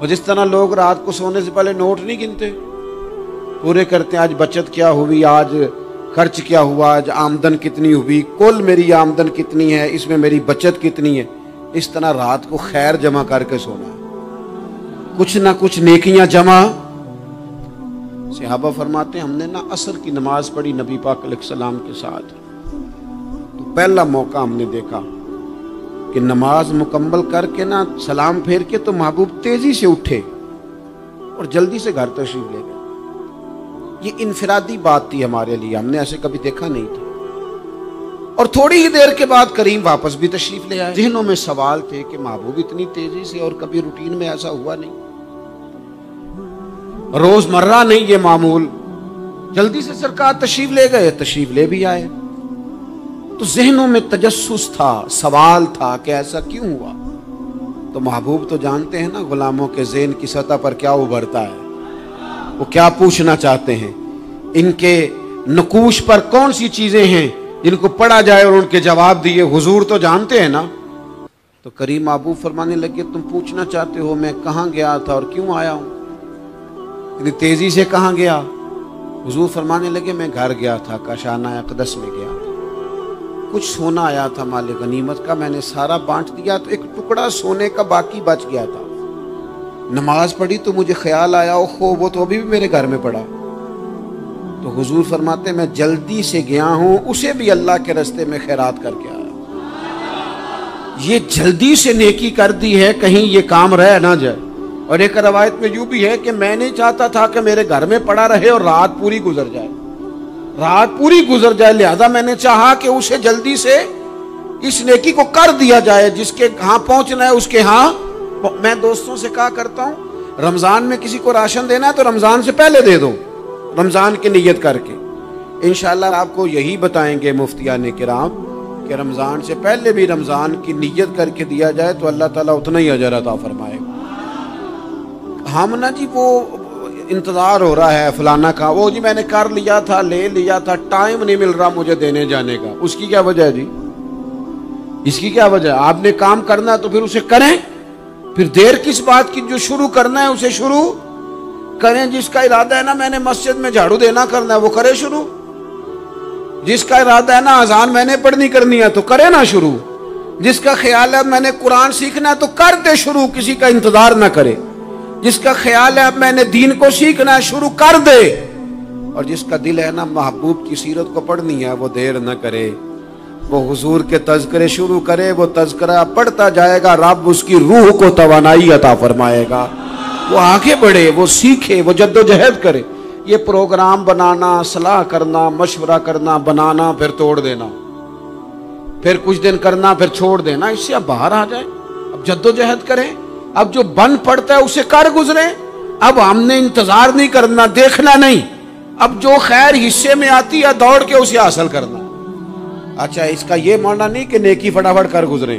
اور جس طرح لوگ رات کو سونے سے پہلے نوٹ نہیں گنتے، پورے کرتے ہیں، آج بچت کیا ہوئی، آج خرچ کیا ہوا، آج آمدن کتنی ہوئی، کل میری آمدن کتنی ہے، اس میں میری بچت کتنی ہے. اس طرح رات کو خیر جمع کر کے سونا ہے، کچھ نہ کچھ نیکیاں جمع. صحابہ فرماتے ہیں ہم نے نا عصر کی نماز پڑھی نبی پاک علیہ السلام کے ساتھ، تو پہلا موقع ہم نے دیکھا کہ نماز مکمل کر کے نا سلام پھیر کے تو محبوب تیزی سے اٹھے اور جلدی سے گھر تشریف لے گئے. یہ انفرادی بات تھی ہمارے لیے، ہم نے ایسے کبھی دیکھا نہیں تھا. اور تھوڑی ہی دیر کے بعد کریم واپس بھی تشریف لے آئے. ذہنوں میں سوال تھے کہ محبوب اتنی تیزی سے، اور کبھی روٹین میں ایسا ہوا نہیں، روز مرہ نہیں یہ معمول. جلدی سے سرکار تشریف لے گئے، تشریف لے بھی آئے. تو ذہنوں میں تجسس تھا، سوال تھا کہ ایسا کیوں ہوا. تو محبوب تو جانتے ہیں نا غلاموں کے ذہن کی سطح پر کیا ابھرتا ہے، وہ کیا پوچھنا چاہتے ہیں، ان کے نقوش پر کون سی چیزیں ہیں جن کو پڑھا جائے اور ان کے جواب دیے. حضور تو جانتے ہیں نا. تو کریم محبوب فرمانے لگے تم پوچھنا چاہتے ہو میں کہاں گیا تھا اور کیوں آیا ہوں، اتنی تیزی سے کہاں گیا. حضور فرمانے لگے میں گھر گیا تھا، کاشانہ اقدس میں گیا تھا، کچھ سونا آیا تھا مال غنیمت کا، میں نے سارا بانٹ دیا تو ایک ٹکڑا سونے کا باقی بچ گیا تھا. نماز پڑھی تو مجھے خیال آیا اوہو وہ تو ابھی بھی میرے گھر میں پڑا. تو حضور فرماتے میں جلدی سے گیا ہوں، اسے بھی اللہ کے راستے میں خیرات کر کے آیا. یہ جلدی سے نیکی کر دی ہے کہیں یہ کام رہ نہ جائے. اور ایک روایت میں یوں بھی ہے کہ میں نہیں چاہتا تھا کہ میرے گھر میں پڑا رہے اور رات پوری گزر جائے، رات پوری گزر جائے، لہذا میں نے چاہا کہ اسے جلدی سے اس نیکی کو کر دیا جائے. جس کے ہاں پہنچنا ہے اس کے ہاں. میں دوستوں سے کہا کرتا ہوں رمضان میں کسی کو راشن دینا ہے تو رمضان سے پہلے دے دو، رمضان کی نیت کر کے. انشاءاللہ آپ کو یہی بتائیں گے مفتیان کرام کہ رمضان سے پہلے بھی رمضان کی نیت کر کے دیا جائے تو اللہ تعالیٰ اتنا ہی اجر عطا فرمائے گا. ہم نا جی وہ انتظار ہو رہا ہے فلانا کا، وہ جی میں نے کر لیا تھا، لے لیا تھا، ٹائم نہیں مل رہا مجھے دینے جانے کا. اس کی کیا وجہ ہے جی، اس کی کیا وجہ ہے؟ آپ نے کام کرنا ہے تو پھر اسے کریں، پھر دیر کس بات کی. جو شروع کرنا ہے اسے شروع کریں. جس کا ارادہ ہے نا میں نے مسجد میں جھاڑو دینا کرنا ہے وہ کرے شروع. جس کا ارادہ ہے نا اذان میں نے پڑھنی کرنی ہے تو کرے نا شروع. جس کا خیال ہے میں نے قرآن سیکھنا ہے تو کر دے شروع، کسی کا انتظار نہ کرے. جس کا خیال ہے میں نے دین کو سیکھنا ہے شروع کر دے. اور جس کا دل ہے نا محبوب کی سیرت کو پڑھنی ہے وہ دیر نہ کرے، وہ حضور کے تذکرے شروع کرے. وہ تذکرہ پڑھتا جائے گا، رب اس کی روح کو توانائی عطا فرمائے گا، وہ آگے بڑھے، وہ سیکھے، وہ جد و جہد کرے. یہ پروگرام بنانا، صلاح کرنا، مشورہ کرنا، بنانا پھر توڑ دینا، پھر کچھ دن کرنا پھر چھوڑ دینا، اس سے اب باہر آ جائیں. اب جد و جہد کریں. اب جو بن پڑتا ہے اسے کر گزریں. اب ہم نے انتظار نہیں کرنا، دیکھنا نہیں. اب جو خیر حصے میں آتی ہے دوڑ کے اسے حاصل کرنا. اچھا اس کا یہ معنی نہیں کہ نیکی فٹافٹ کر گزریں،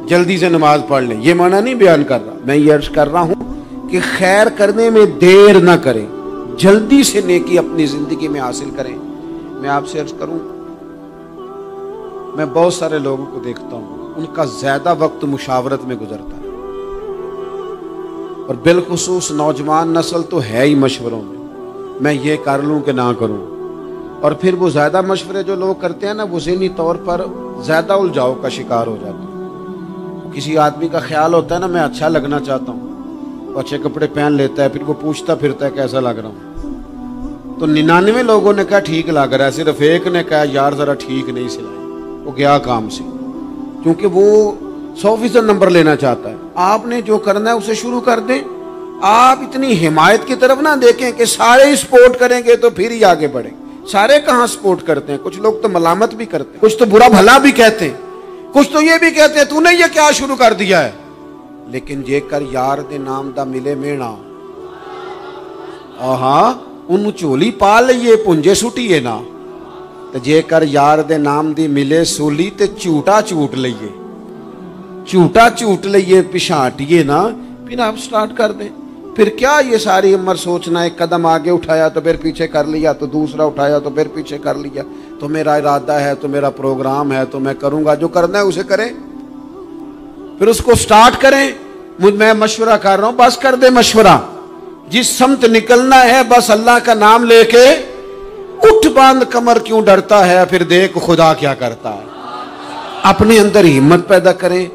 جلدی سے نماز پڑھ لیں، یہ معنی نہیں بیان کر رہا. میں یہ عرض کر رہا ہوں کہ خیر کرنے میں دیر نہ کریں، جلدی سے نیکی اپنی زندگی میں حاصل کریں. میں آپ سے عرض کروں، میں بہت سارے لوگوں کو دیکھتا ہوں ان کا زیادہ وقت مشاورت میں گزرتا ہے، اور بالخصوص نوجوان نسل تو ہے ہی مشوروں میں یہ کر لوں کہ نہ کروں. اور پھر وہ زیادہ مشورے جو لوگ کرتے ہیں نا وہ ذہنی طور پر زیادہ الجھاؤ کا شکار ہو جاتے ہیں. کسی آدمی کا خیال ہوتا ہے نا میں اچھا لگنا چاہتا ہوں، وہ اچھے کپڑے پہن لیتا ہے، پھر وہ پوچھتا پھرتا ہے کیسا لگ رہا ہوں. تو 99 لوگوں نے کہا ٹھیک لگ رہا ہے، صرف ایک نے کہا یار ذرا ٹھیک نہیں سلائی. وہ گیا کام سے، کیونکہ وہ 100% نمبر لینا چاہتا ہے. آپ نے جو کرنا ہے اسے شروع کر دیں. آپ اتنی حمایت کی طرف نہ دیکھیں کہ سارے سپورٹ کریں گے تو پھر ہی آگے بڑھیں. سارے کہاں سپورٹ کرتے ہیں؟ کچھ لوگ تو ملامت بھی کرتے ہیں، کچھ تو برا بھلا بھی کہتے ہیں، کچھ تو یہ بھی کہتے ہیں تو نے یہ کیا شروع کر دیا ہے. لیکن جے کر یار دے نام دا ملے مینا، ہاں ان چولی پا لئیے پنجے سٹیے نا. تو جے کر یار دے نام دی ملے سولی تے چوٹا چوٹ لئیے، چوٹا چوٹ لئیے، پچھاٹیے نا. پھر آپ سٹارٹ کر دیں. پھر کیا یہ ساری عمر سوچنا ہے قدم آگے اٹھایا تو پھر پیچھے کر لیا، تو دوسرا اٹھایا تو پھر پیچھے کر لیا. تو میرا ارادہ ہے، تو میرا پروگرام ہے، تو میں کروں گا. جو کرنا ہے اسے کریں، پھر اس کو سٹارٹ کریں. میں مشورہ کر رہا ہوں، بس کر دے مشورہ، جس سمت نکلنا ہے بس اللہ کا نام لے کے اٹھ، باندھ کمر، کیوں ڈرتا ہے؟ پھر دیکھ خدا کیا کرتا ہے۔ اپنے اندر ہمت پیدا کریں،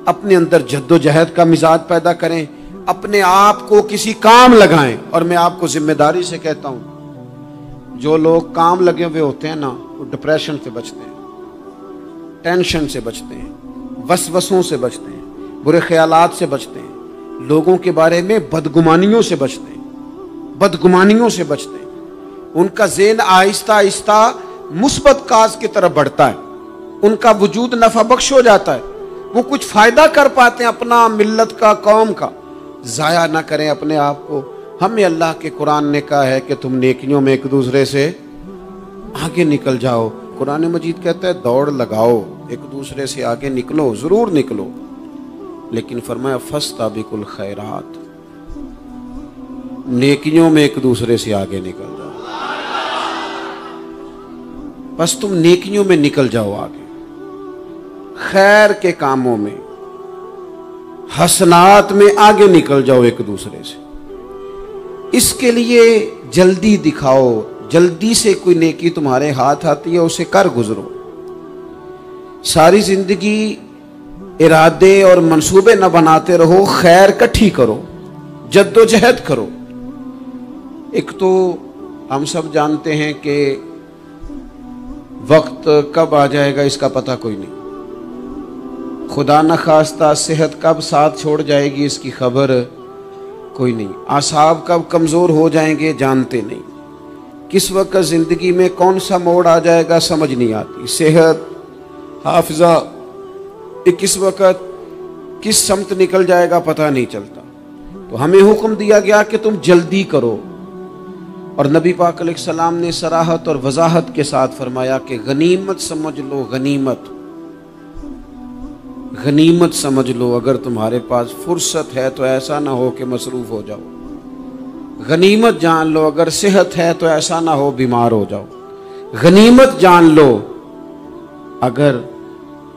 اپنے اندر جد و جہد کا مزاج پیدا کریں، اپنے آپ کو کسی کام لگائیں۔ اور میں آپ کو ذمہ داری سے کہتا ہوں، جو لوگ کام لگے ہوئے ہوتے ہیں نا، وہ ڈپریشن سے بچتے ہیں، ٹینشن سے بچتے ہیں، وسوسوں سے بچتے ہیں، برے خیالات سے بچتے ہیں، لوگوں کے بارے میں بدگمانیوں سے بچتے ہیں، بدگمانیوں سے بچتے ہیں۔ ان کا ذہن آہستہ آہستہ مثبت کاز کی طرف بڑھتا ہے، ان کا وجود نفع بخش ہو جاتا ہے، وہ کچھ فائدہ کر پاتے ہیں اپنا، ملت کا، قوم کا۔ ضائع نہ کریں اپنے آپ کو۔ ہمیں اللہ کے قرآن نے کہا ہے کہ تم نیکیوں میں ایک دوسرے سے آگے نکل جاؤ۔ قرآن مجید کہتا ہے دوڑ لگاؤ، ایک دوسرے سے آگے نکلو، ضرور نکلو، لیکن فرمایا فاستبقوا الخیرات، نیکیوں میں ایک دوسرے سے آگے نکل جاؤ۔ بس تم نیکیوں میں نکل جاؤ آگے، خیر کے کاموں میں، حسنات میں آگے نکل جاؤ ایک دوسرے سے۔ اس کے لیے جلدی دکھاؤ، جلدی سے کوئی نیکی تمہارے ہاتھ آتی ہے اسے کر گزرو۔ ساری زندگی ارادے اور منصوبے نہ بناتے رہو، خیر کٹھی کرو، جد و جہد کرو۔ ایک تو ہم سب جانتے ہیں کہ وقت کب آ جائے گا اس کا پتہ کوئی نہیں، خدا نخواستہ صحت کب ساتھ چھوڑ جائے گی اس کی خبر کوئی نہیں، اعصاب کب کمزور ہو جائیں گے جانتے نہیں، کس وقت زندگی میں کون سا موڑ آ جائے گا سمجھ نہیں آتی، صحت، حافظہ کس وقت کس سمت نکل جائے گا پتہ نہیں چلتا۔ تو ہمیں حکم دیا گیا کہ تم جلدی کرو، اور نبی پاک علیہ السلام نے صراحت اور وضاحت کے ساتھ فرمایا کہ غنیمت سمجھ لو، غنیمت غنیمت سمجھ لو، اگر تمہارے پاس فرصت ہے تو ایسا نہ ہو کہ مصروف ہو جاؤ، غنیمت جان لو اگر صحت ہے تو ایسا نہ ہو بیمار ہو جاؤ، غنیمت جان لو اگر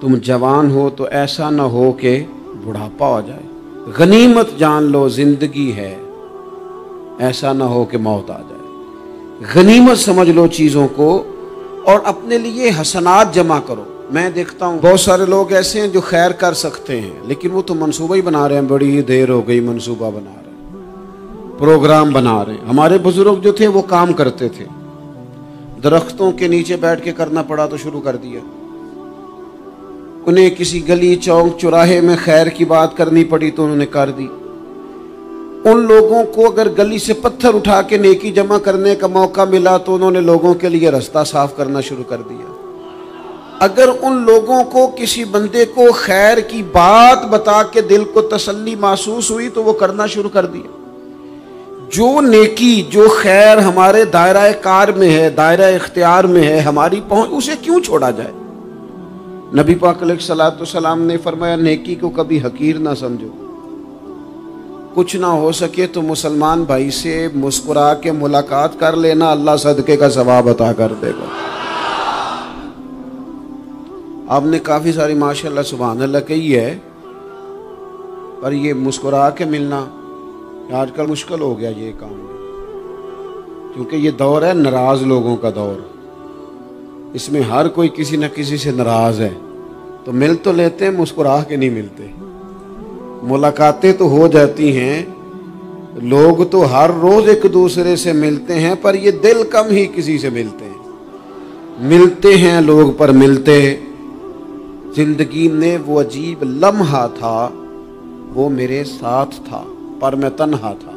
تم جوان ہو تو ایسا نہ ہو کہ بڑھاپا ہو جائے، غنیمت جان لو زندگی ہے، ایسا نہ ہو کہ موت آ جائے۔ غنیمت سمجھ لو چیزوں کو، اور اپنے لیے حسنات جمع کرو۔ میں دیکھتا ہوں بہت سارے لوگ ایسے ہیں جو خیر کر سکتے ہیں، لیکن وہ تو منصوبہ ہی بنا رہے ہیں، بڑی دیر ہو گئی منصوبہ بنا رہے ہیں، پروگرام بنا رہے ہیں۔ ہمارے بزرگ جو تھے وہ کام کرتے تھے، درختوں کے نیچے بیٹھ کے کرنا پڑا تو شروع کر دیا، انہیں کسی گلی چوک چوراہے میں خیر کی بات کرنی پڑی تو انہوں نے کر دی۔ ان لوگوں کو اگر گلی سے پتھر اٹھا کے نیکی جمع کرنے کا موقع ملا تو انہوں نے لوگوں کے لیے راستہ صاف کرنا شروع کر دیا۔ اگر ان لوگوں کو کسی بندے کو خیر کی بات بتا کے دل کو تسلی محسوس ہوئی تو وہ کرنا شروع کر دیا۔ جو نیکی، جو خیر ہمارے دائرہ کار میں ہے، دائرہ اختیار میں ہے، ہماری پہنچ، اسے کیوں چھوڑا جائے؟ نبی پاک علیہ الصلوۃ والسلام نے فرمایا نیکی کو کبھی حقیر نہ سمجھو، کچھ نہ ہو سکے تو مسلمان بھائی سے مسکرا کے ملاقات کر لینا، اللہ صدقے کا ثواب عطا کر دے گا۔ آپ نے کافی ساری ماشاءاللہ سبحان اللہ کہی ہے، پر یہ مسکرا کے ملنا آج کل مشکل ہو گیا یہ کام، کیونکہ یہ دور ہے ناراض لوگوں کا دور، اس میں ہر کوئی کسی نہ کسی سے ناراض ہے، تو مل تو لیتے ہیں، مسکرا کے نہیں ملتے۔ ملاقاتیں تو ہو جاتی ہیں، لوگ تو ہر روز ایک دوسرے سے ملتے ہیں، پر یہ دل کم ہی کسی سے ملتے ہیں۔ ملتے ہیں لوگ پر ملتے، زندگی میں وہ عجیب لمحہ تھا، وہ میرے ساتھ تھا پر میں تنہا تھا۔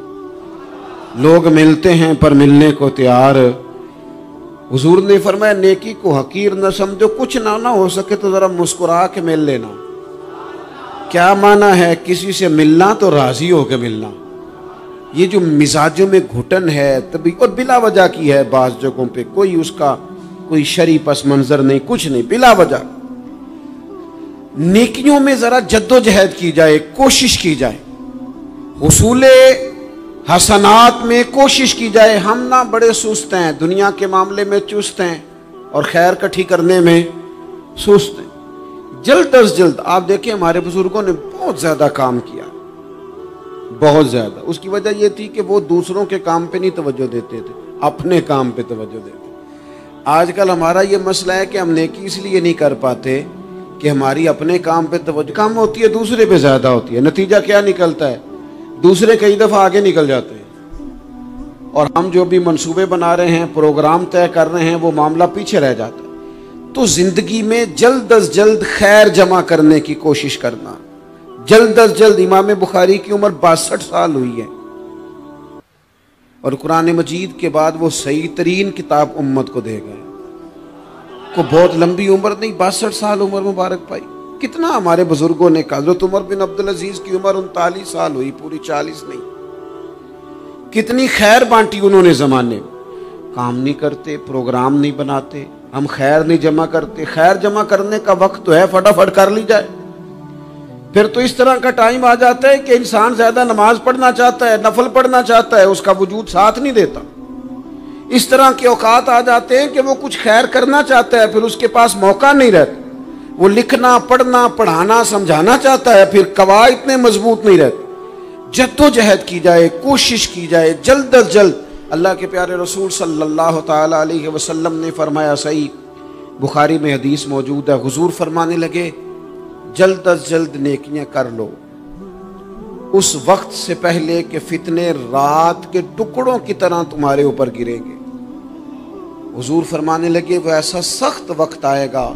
لوگ ملتے ہیں پر ملنے کو تیار۔ حضور نے فرمایا نیکی کو حقیر نہ سمجھو، کچھ نہ ہو سکے تو ذرا مسکرا کے مل لینا۔ کیا معنی ہے؟ کسی سے ملنا تو راضی ہو کے ملنا۔ یہ جو مزاجوں میں گھٹن ہے تبھی، اور بلا وجہ کی ہے بعض جگہوں پہ، کوئی اس کا کوئی شرعی پس منظر نہیں، کچھ نہیں، بلا وجہ۔ نیکیوں میں ذرا جد و جہد کی جائے، کوشش کی جائے، حصول حسنات میں کوشش کی جائے۔ ہم نہ بڑے سست ہیں، دنیا کے معاملے میں چست ہیں اور خیر کٹھی کرنے میں سست ہیں۔ جلد از جلد آپ دیکھیں ہمارے بزرگوں نے بہت زیادہ کام کیا، بہت زیادہ. اس کی وجہ یہ تھی کہ وہ دوسروں کے کام پہ نہیں توجہ دیتے تھے، اپنے کام پہ توجہ دیتے. آج کل ہمارا یہ مسئلہ ہے کہ ہم نیکی اس لیے نہیں کر پاتے کہ ہماری اپنے کام پہ توجہ کم ہوتی ہے، دوسرے پہ زیادہ ہوتی ہے. نتیجہ کیا نکلتا ہے؟ دوسرے کئی دفعہ آگے نکل جاتے ہیں، اور ہم جو بھی منصوبے بنا رہے ہیں، پروگرام طے کر رہے ہیں، وہ معاملہ پیچھے رہ جاتا ہے. تو زندگی میں جلد از جلد خیر جمع کرنے کی کوشش کرنا. جلد از جلد. امام بخاری کی عمر 62 سال ہوئی ہے، اور قرآن مجید کے بعد وہ صحیح ترین کتاب امت کو دے گئے. کو بہت لمبی عمر نہیں، 62 سال عمر مبارک پائی. کتنا ہمارے بزرگوں نے کہا. حضرت عمر بن عبدالعزیز کی عمر 39 سال ہوئی، پوری 40 نہیں. کتنی خیر بانٹی انہوں نے زمانے میں. کام نہیں کرتے، پروگرام نہیں بناتے، ہم خیر نہیں جمع کرتے. خیر جمع کرنے کا وقت تو ہے، فٹافٹ کر لی جائے. پھر تو اس طرح کا ٹائم آ جاتا ہے کہ انسان زیادہ نماز پڑھنا چاہتا ہے، نفل پڑھنا چاہتا ہے، اس کا وجود ساتھ نہیں دیتا. اس طرح کے اوقات آ جاتے ہیں کہ وہ کچھ خیر کرنا چاہتا ہے، پھر اس کے پاس موقع نہیں رہتا. وہ لکھنا، پڑھنا، پڑھانا، سمجھانا چاہتا ہے، پھر قواعد اتنے مضبوط نہیں رہتے. جد و جہد کی جائے، کوشش کی جائے جلد از جلد. اللہ کے پیارے رسول صلی اللہ تعالی علیہ وسلم نے فرمایا، صحیح بخاری میں حدیث موجود ہے، حضور فرمانے لگے جلد از جلد نیکیاں کر لو اس وقت سے پہلے کہ فتنے رات کے ٹکڑوں کی طرح تمہارے اوپر گریں گے. حضور فرمانے لگے وہ ایسا سخت وقت آئے گا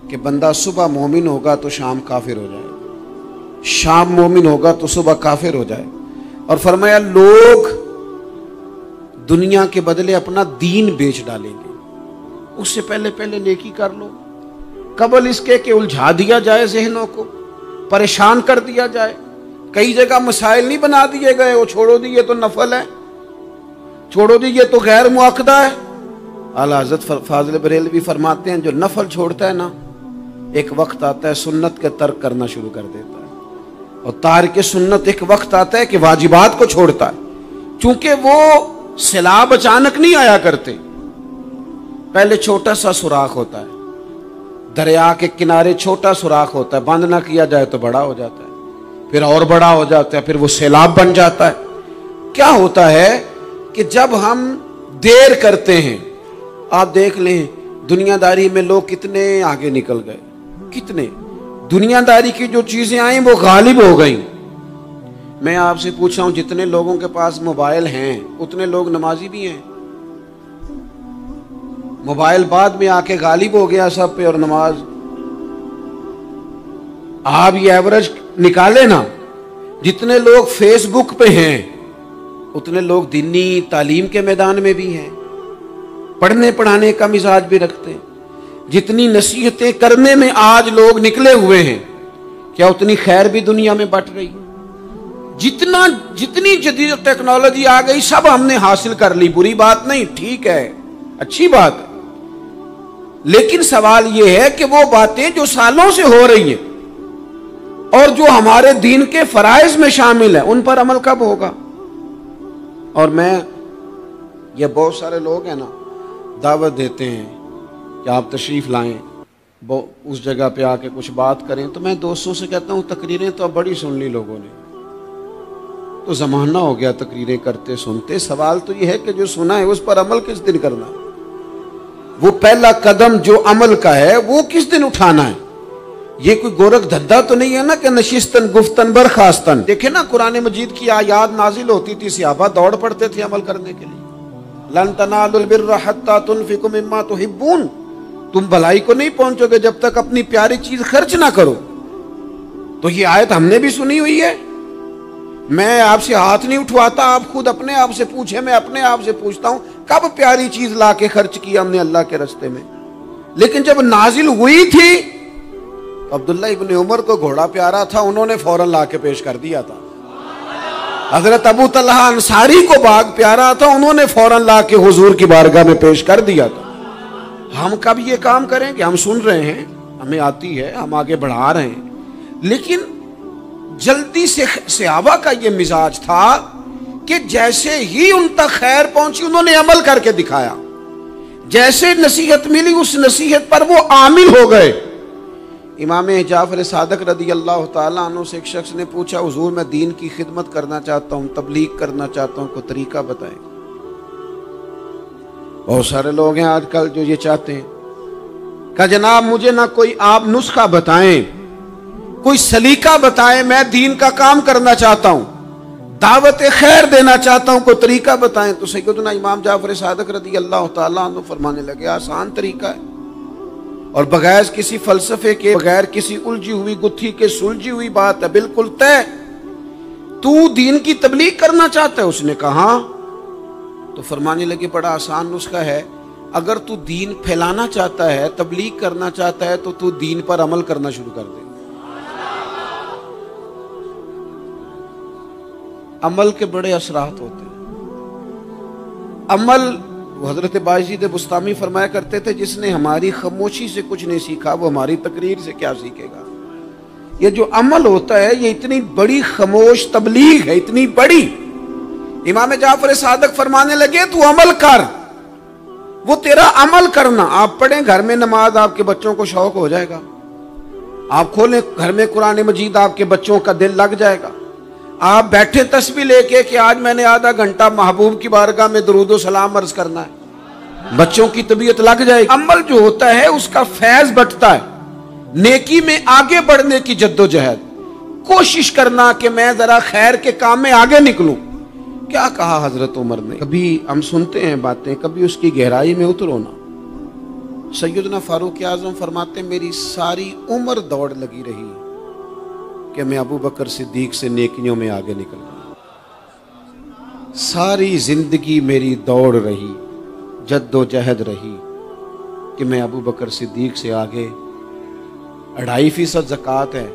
کہ بندہ صبح مومن ہوگا تو شام کافر ہو جائے، شام مومن ہوگا تو صبح کافر ہو جائے. اور فرمایا لوگ دنیا کے بدلے اپنا دین بیچ ڈالیں گے. اس سے پہلے نیکی کر لو، قبل اس کے کہ الجھا دیا جائے، ذہنوں کو پریشان کر دیا جائے. کئی جگہ مسائل نہیں بنا دیے گئے، وہ چھوڑو دی یہ تو نفل ہے، چھوڑو دی یہ تو غیر مؤکدہ ہے. اعلیٰ حضرت فاضل بریلوی فرماتے ہیں جو نفل چھوڑتا ہے نا، ایک وقت آتا ہے سنت کے ترک کرنا شروع کر دیتا ہے. اور تارک سنت ایک وقت آتا ہے کہ واجبات کو چھوڑتا ہے. چونکہ وہ سیلاب اچانک نہیں آیا کرتے، پہلے چھوٹا سا سوراخ ہوتا ہے، دریا کے کنارے چھوٹا سوراخ ہوتا ہے، بند نہ کیا جائے تو بڑا ہو جاتا ہے، پھر اور بڑا ہو جاتا ہے، پھر وہ سیلاب بن جاتا ہے. کیا ہوتا ہے کہ جب ہم دیر کرتے ہیں، آپ دیکھ لیں دنیا داری میں لوگ کتنے آگے نکل گئے، کتنے دنیا داری کی جو چیزیں آئیں وہ غالب ہو گئیں. میں آپ سے پوچھا ہوں جتنے لوگوں کے پاس موبائل ہیں اتنے لوگ نمازی بھی ہیں. موبائل بعد میں آ کے غالب ہو گیا سب پہ، اور نماز آپ یہ ایوریج نکالے نا، جتنے لوگ فیس بک پہ ہیں اتنے لوگ دینی تعلیم کے میدان میں بھی ہیں، پڑھنے پڑھانے کا مزاج بھی رکھتے ہیں. جتنی نصیحتیں کرنے میں آج لوگ نکلے ہوئے ہیں، کیا اتنی خیر بھی دنیا میں بٹ رہی؟ جتنی جدید ٹیکنالوجی آ گئی سب ہم نے حاصل کر لی، بری بات نہیں، ٹھیک ہے، اچھی بات ہے. لیکن سوال یہ ہے کہ وہ باتیں جو سالوں سے ہو رہی ہیں اور جو ہمارے دین کے فرائض میں شامل ہیں ان پر عمل کب ہوگا؟ اور میں یہ بہت سارے لوگ ہیں نا دعوت دیتے ہیں کہ آپ تشریف لائیں، اس جگہ پہ آ کے کچھ بات کریں، تو میں دوستوں سے کہتا ہوں تقریریں تو اب بڑی سن لی لوگوں نے، تو زمانہ ہو گیا تقریریں کرتے سنتے. سوال تو یہ ہے کہ جو سنا ہے اس پر عمل کس دن کرنا ہے؟ وہ پہلا قدم جو عمل کا ہے وہ کس دن اٹھانا ہے؟ یہ کوئی گورکھ دھندا تو نہیں ہے نا کہ نشستن گفتن برخاستن. دیکھیں نا قرآن مجید کی آیات نازل ہوتی تھی، صحابہ دوڑ پڑتے تھے عمل کرنے کے لیے. لن تنالوا البر حتى تنفقوا مما تحبون، تم بھلائی کو نہیں پہنچو گے جب تک اپنی پیاری چیز خرچ نہ کرو. تو یہ آیت ہم نے بھی سنی ہوئی ہے. میں آپ سے ہاتھ نہیں اٹھواتا، آپ خود اپنے آپ سے پوچھیں، میں اپنے آپ سے پوچھتا ہوں کب پیاری چیز لا کے خرچ کیا ہم نے اللہ کے راستے میں؟ لیکن جب نازل ہوئی تھی عبداللہ ابن عمر کو گھوڑا پیارا تھا، انہوں نے فوراً لا کے پیش کر دیا تھا. حضرت ابو طلحہ انصاری کو باغ پیارا تھا، انہوں نے فوراً لا کے حضور کی بارگاہ میں پیش کر دیا تھا. ہم کب یہ کام کریں کہ ہم سن رہے ہیں، ہمیں آتی ہے، ہم آگے بڑھا رہے ہیں، لیکن جلدی سے صحابہ کا یہ مزاج تھا کہ جیسے ہی ان تک خیر پہنچی انہوں نے عمل کر کے دکھایا. جیسے نصیحت ملی اس نصیحت پر وہ عامل ہو گئے. امام جعفر صادق رضی اللہ تعالیٰ عنہ سے ایک شخص نے پوچھا حضور میں دین کی خدمت کرنا چاہتا ہوں، تبلیغ کرنا چاہتا ہوں، کوئی طریقہ بتائیں۔ بہت سارے لوگ ہیں آج کل جو یہ چاہتے ہیں کہ جناب مجھے نہ کوئی آپ نسخہ بتائیں، کوئی سلیقہ بتائیں، میں دین کا کام کرنا چاہتا ہوں، دعوت خیر دینا چاہتا ہوں، کوئی طریقہ بتائیں۔ تو سیدنا امام جعفر صادق رضی اللہ تعالیٰ عنہ فرمانے لگے آسان طریقہ ہے، اور بغیر کسی فلسفے کے، بغیر کسی الجھی ہوئی گتھی کے سلجھی ہوئی بات ہے، بالکل طے۔ تو دین کی تبلیغ کرنا چاہتا ہے؟ اس نے کہا، تو فرمانے لگے بڑا آسان نسخہ ہے، اگر تو دین پھیلانا چاہتا ہے، تبلیغ کرنا چاہتا ہے، تو دین پر عمل کرنا شروع کر دے۔ عمل کے بڑے اثرات ہوتے ہیں۔ عمل، حضرت باجید بستامی فرمایا کرتے تھے جس نے ہماری خاموشی سے کچھ نہیں سیکھا وہ ہماری تقریر سے کیا سیکھے گا۔ یہ جو عمل ہوتا ہے یہ اتنی بڑی خاموش تبلیغ ہے، اتنی بڑی۔ امام جعفر صادق فرمانے لگے تو عمل کر، وہ تیرا عمل کرنا۔ آپ پڑھیں گھر میں نماز، آپ کے بچوں کو شوق ہو جائے گا۔ آپ کھولیں گھر میں قرآن مجید، آپ کے بچوں کا دل لگ جائے گا۔ آپ بیٹھے تسبیح لے کے کہ آج میں نے آدھا گھنٹہ محبوب کی بارگاہ میں درود و سلام عرض کرنا ہے، بچوں کی طبیعت لگ جائے گی۔ عمل جو ہوتا ہے اس کا فیض بٹتا ہے، نیکی میں آگے بڑھنے کی جد و جہد، کوشش کرنا کہ میں ذرا خیر کے کام میں آگے نکلوں۔ کیا کہا حضرت عمر نے؟ کبھی ہم سنتے ہیں باتیں، کبھی اس کی گہرائی میں اترو نا۔ سیدنا فاروق اعظم فرماتے میری ساری عمر دوڑ لگی رہی کہ میں ابو بکر صدیق سے نیکیوں میں آگے نکل گیا۔ ساری زندگی میری دوڑ رہی، جد و جہد رہی کہ میں ابو بکر صدیق سے آگے۔ 2.5% زکوٰۃ ہے،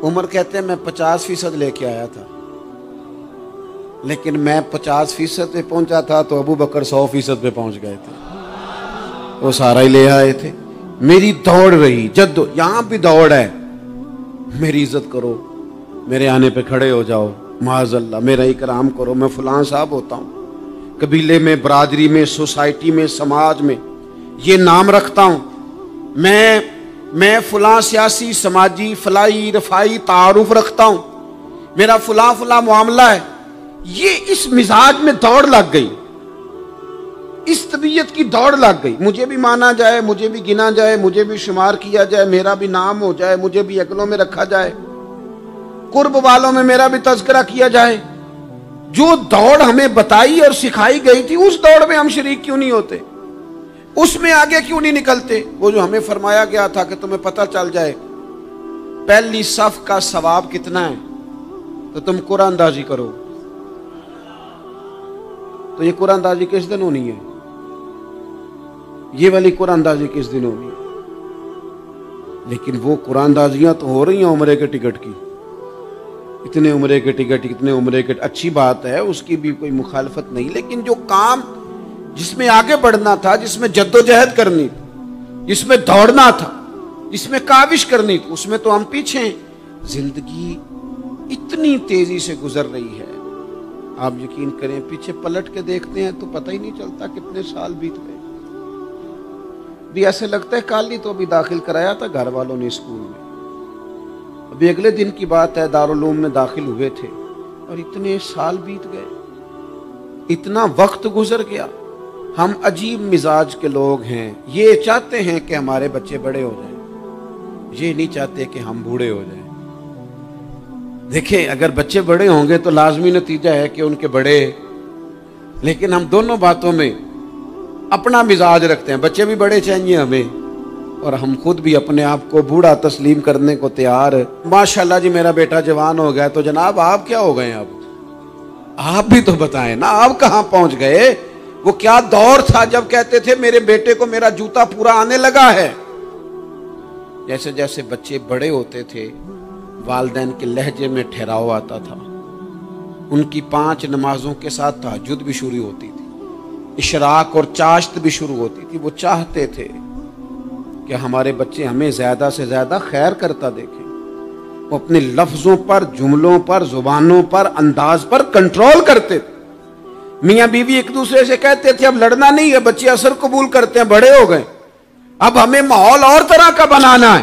عمر کہتے ہیں میں 50% لے کے آیا تھا، لیکن میں 50% پہ پہنچا تھا تو ابو بکر 100% پہ پہنچ گئے تھے، وہ سارا ہی لے آئے تھے۔ میری دوڑ رہی، جد یہاں بھی دوڑ ہے، میری عزت کرو، میرے آنے پہ کھڑے ہو جاؤ، معاذ اللہ میرا اکرام کرو، میں فلاں صاحب ہوتا ہوں، قبیلے میں، برادری میں، سوسائٹی میں، سماج میں یہ نام رکھتا ہوں، میں فلاں سیاسی، سماجی، فلاحی، رفائی تعارف رکھتا ہوں، میرا فلاں معاملہ ہے۔ یہ اس مزاج میں دوڑ لگ گئی، اس طبیعت کی دوڑ لگ گئی، مجھے بھی مانا جائے، مجھے بھی گنا جائے، مجھے بھی شمار کیا جائے، میرا بھی نام ہو جائے، مجھے بھی اگلوں میں رکھا جائے، قرب والوں میں میرا بھی تذکرہ کیا جائے۔ جو دوڑ ہمیں بتائی اور سکھائی گئی تھی اس دوڑ میں ہم شریک کیوں نہیں ہوتے؟ اس میں آگے کیوں نہیں نکلتے؟ وہ جو ہمیں فرمایا گیا تھا کہ تمہیں پتہ چل جائے پہلی صف کا ثواب کتنا ہے تو تم قرآن اندازی کرو۔ تو یہ قرآن اندازی کس دن ہونی ہے؟ یہ والی قرآن اندازی کس دن ہونی ہے؟ لیکن وہ قرآن اندازیاں تو ہو رہی ہیں عمرے کے ٹکٹ کی، اتنے عمرے کے ٹکٹ، اتنے عمرے کے، اچھی بات ہے، اس کی بھی کوئی مخالفت نہیں، لیکن جو کام جس میں آگے بڑھنا تھا، جس میں جد و جہد کرنی تھی، جس میں دوڑنا تھا، جس میں کاوش کرنی تھی، اس میں تو ہم پیچھے ہیں۔ زندگی اتنی تیزی سے گزر رہی ہے، آپ یقین کریں پیچھے پلٹ کے دیکھتے ہیں تو پتہ ہی نہیں چلتا کتنے سال بیت گئے۔ بھی ایسے لگتا ہے کل ہی تو ابھی داخل کرایا تھا گھر والوں نے اسکول میں، ابھی اگلے دن کی بات ہے دارالعلوم میں داخل ہوئے تھے اور اتنے سال بیت گئے، اتنا وقت گزر گیا۔ ہم عجیب مزاج کے لوگ ہیں، یہ چاہتے ہیں کہ ہمارے بچے بڑے ہو جائیں، یہ نہیں چاہتے کہ ہم بوڑھے ہو جائیں۔ دیکھیں اگر بچے بڑے ہوں گے تو لازمی نتیجہ ہے کہ ان کے بڑے، لیکن ہم دونوں باتوں میں اپنا مزاج رکھتے ہیں، بچے بھی بڑے چاہیے ہمیں اور ہم خود بھی اپنے آپ کو بوڑھا تسلیم کرنے کو تیار۔ ماشاءاللہ جی میرا بیٹا جوان ہو گیا، تو جناب آپ کیا ہو گئے؟ اب آپ بھی تو بتائیں نا، آپ کہاں پہنچ گئے؟ وہ کیا دور تھا جب کہتے تھے میرے بیٹے کو میرا جوتا پورا آنے لگا ہے۔ جیسے جیسے بچے بڑے ہوتے تھے والدین کے لہجے میں ٹھہراؤ آتا تھا، ان کی 5 نمازوں کے ساتھ تہجد بھی شروع ہوتی تھی، اشراق اور چاشت بھی شروع ہوتی تھی۔ وہ چاہتے تھے کہ ہمارے بچے ہمیں زیادہ سے زیادہ خیر کرتا دیکھیں، وہ اپنے لفظوں پر، جملوں پر، زبانوں پر، انداز پر کنٹرول کرتے تھے۔ میاں بیوی ایک دوسرے سے کہتے تھے اب لڑنا نہیں ہے، بچے اثر قبول کرتے ہیں، بڑے ہو گئے، اب ہمیں ماحول اور طرح کا بنانا ہے،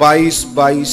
22-22